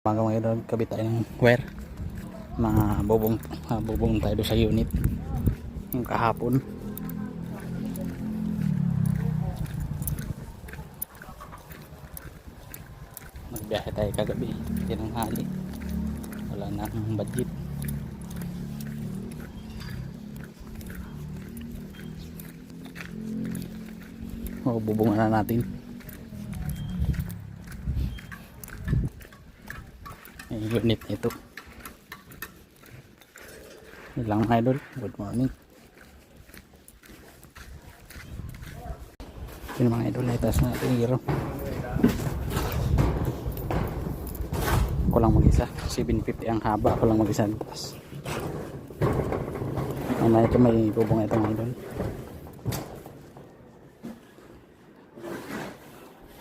Bago ngayon kabit tayo ng wire, bubong tayo doon sa unit yung kahapon. Magbiyahe tayo kagabi, tinanghali, wala na akong budget. Bubungan na natin yung unit nito. Ilang mga idol, good morning. Yun mga idol, itas na hero. Ako lang mag-isa, 750 ang haba, ako lang mag-isa ang taas. Ano ito, may bubong ito mga idol.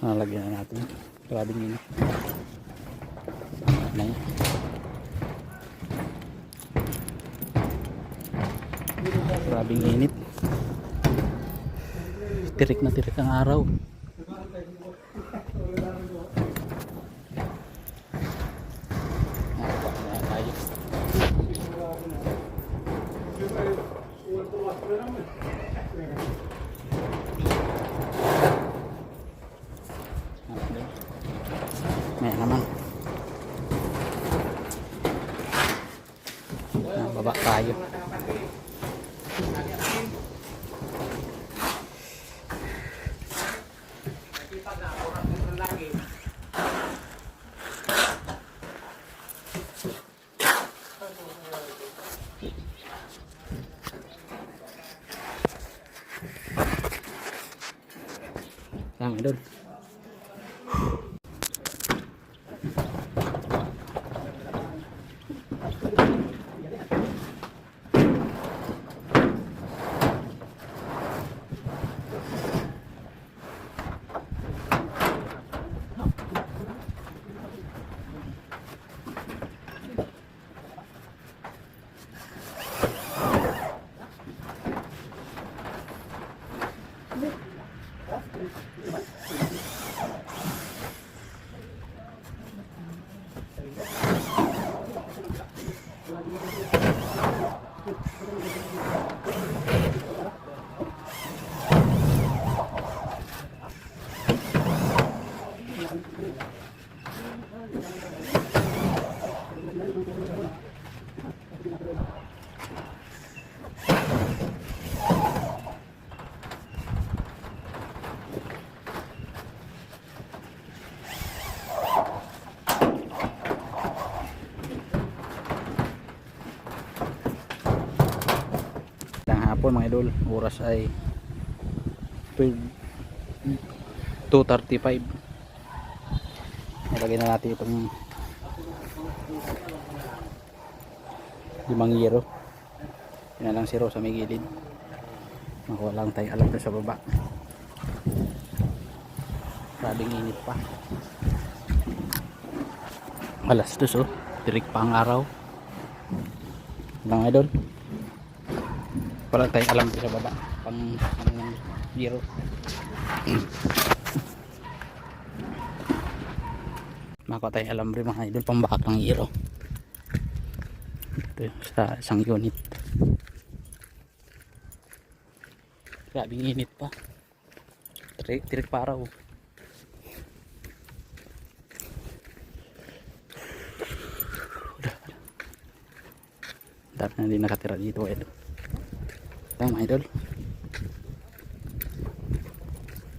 Nalagyan na natin, grabing init. Grabing init, tirik na tirik ang araw. May naman baba tayo. Tama doon. Hapon mga idol, oras ay 2:35. Nilagay na natin itong 5 euro. Yan lang zero sa may gilid. Makuha lang tayo alam sa baba. Grabing init pa. Alas 2 tirik pa ang araw. Lang idol, wala tayong alam sa baba pang zero. Makakuha tayong alambre mga idol, pambakang zero. Ito sa isang unit. Grabing init pa, tirik pa araw. Dami na din nakatira dito idol. Tama idol,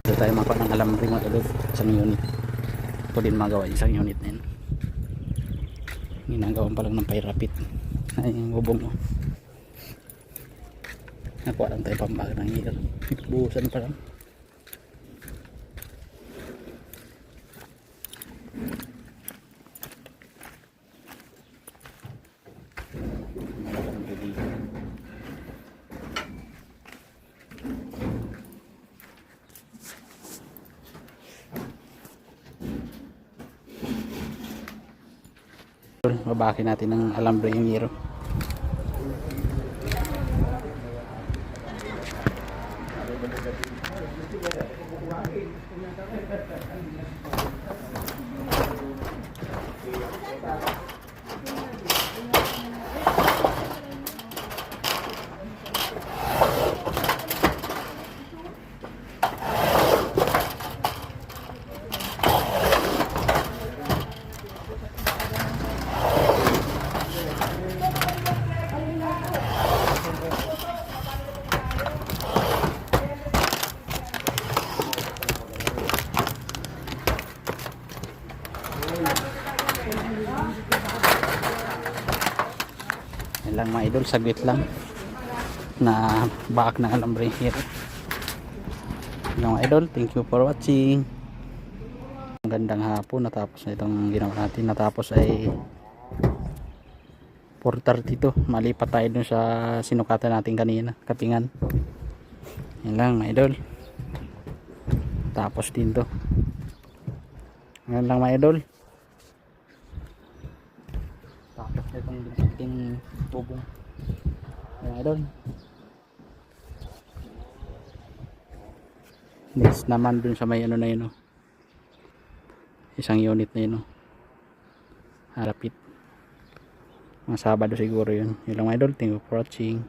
dito tayo makuha ng alambre mga idol, isang unit. Ito din magawa isang unit na yun. Ginagawan pa lang ng pairapit ay yung bubong mo. Nakuha lang tayo pambag ng hilo, buhusan pa lang. Babaki natin ng alambre yung hero. lang mga idol, saglit lang na baak ng alambre here. Mga idol, thank you for watching. Gandang hapon, natapos na itong ginawa natin. Natapos ay 4:32. Malipat tayo dun sa sinukatan natin kanina, kapingan. Yan lang mga idol, tapos din to. Yan lang mga idol, tapos na itong ating tubong. Yan idol, next naman dun sa may ano na yun, isang unit na yun, harapit mga Sabado siguro yun. Yun lang mga idol, thank you for watching.